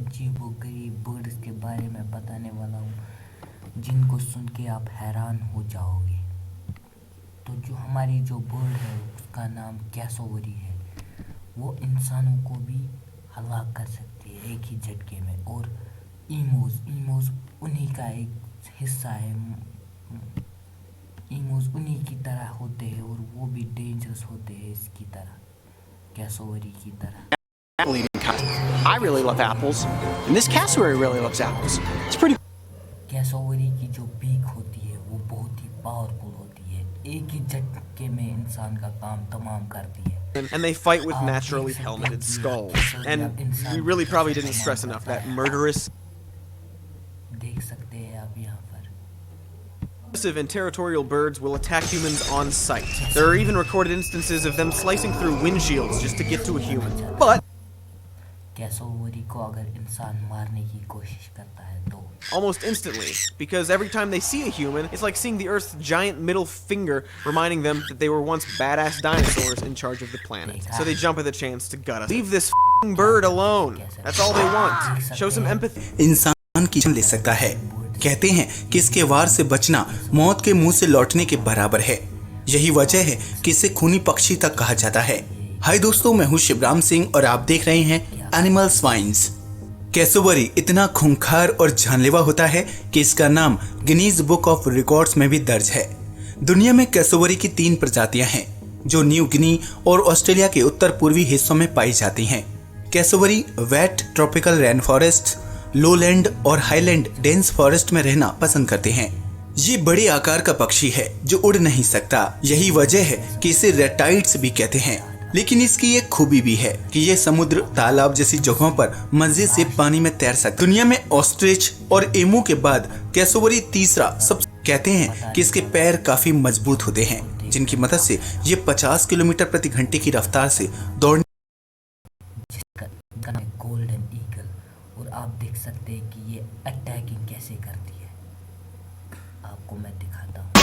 अजीबो गरीब बर्ड्स के बारे में बताने वाला हूँ जिनको सुन के आप हैरान हो जाओगे। तो जो हमारी जो बर्ड है उसका नाम कैसोवरी है। वो इंसानों को भी हलाक कर सकती है एक ही झटके में। और ईमोज उन्हीं का एक हिस्सा है। ईमोज उन्हीं की तरह होते हैं और वो भी डेंजरस होते हैं इसकी तरह, कैसोवरी की तरह। I really love apples, and this cassowary really loves apples. It's pretty. Cassowary की जो बीक होती है वो बहुत ही पावरफुल होती है, एक ही झटके में इंसान का काम तमाम करती है। And they fight with आप देख naturally सकते हैं helmeted कि skulls. कैसोवरी And अब इंसान we को really probably कैसे didn't तमाम stress enough करता that है। murderous, देख सकते हैं आप यहाँ पर aggressive and territorial birds will attack humans on sight. There are even recorded instances of them slicing through windshields just to get to a human. But cassowary को अगर इंसान मारने की कोशिश करता है तो almost instantly, because every time they see a human, it's like seeing the Earth's giant middle finger reminding them that they were once badass dinosaurs in charge of the planet. So they jump at the chance to gut us. Leave this f***ing bird alone. That's all they want. Show some empathy. इंसान की जान ले सकता है। कहते हैं कि इसके वार से बचना मौत के मुंह से लौटने के बराबर है। यही वजह है कि इसे खूनी पक्षी तक कहा जाता है। हाय दोस्तों, मैं हूं शिवराम सिंह और आप देख रहे हैं एनिमल स्वाइन्स। कैसोवरी इतना खूंखार और जानलेवा होता है कि इसका नाम गिनीज बुक ऑफ रिकॉर्ड्स में भी दर्ज है। दुनिया में कैसोवरी की 3 प्रजातियां हैं जो न्यू गिनी और ऑस्ट्रेलिया के उत्तर पूर्वी हिस्सों में पाई जाती हैं। Cassowary wet tropical rain forest, lowland और हाईलैंड डेंस फॉरेस्ट में रहना पसंद करते हैं। ये बड़े आकार का पक्षी है जो उड़ नहीं सकता। यही वजह है कि इसे रेप्टाइड्स भी कहते हैं। लेकिन इसकी एक खूबी भी है कि ये समुद्र, तालाब जैसी जगहों पर मजे से पानी में तैर सकता। दुनिया में ऑस्ट्रिच और एमू के बाद कैसोवरी तीसरा सब। कहते हैं कि इसके पैर काफी मजबूत होते हैं जिनकी मदद से ये 50 किलोमीटर प्रति घंटे की रफ्तार से दौड़ने। गोल्डन ईगल, और आप देख सकते हैं कि ये अटैकिंग कैसे करती है। आपको मैं दिखाता हूँ।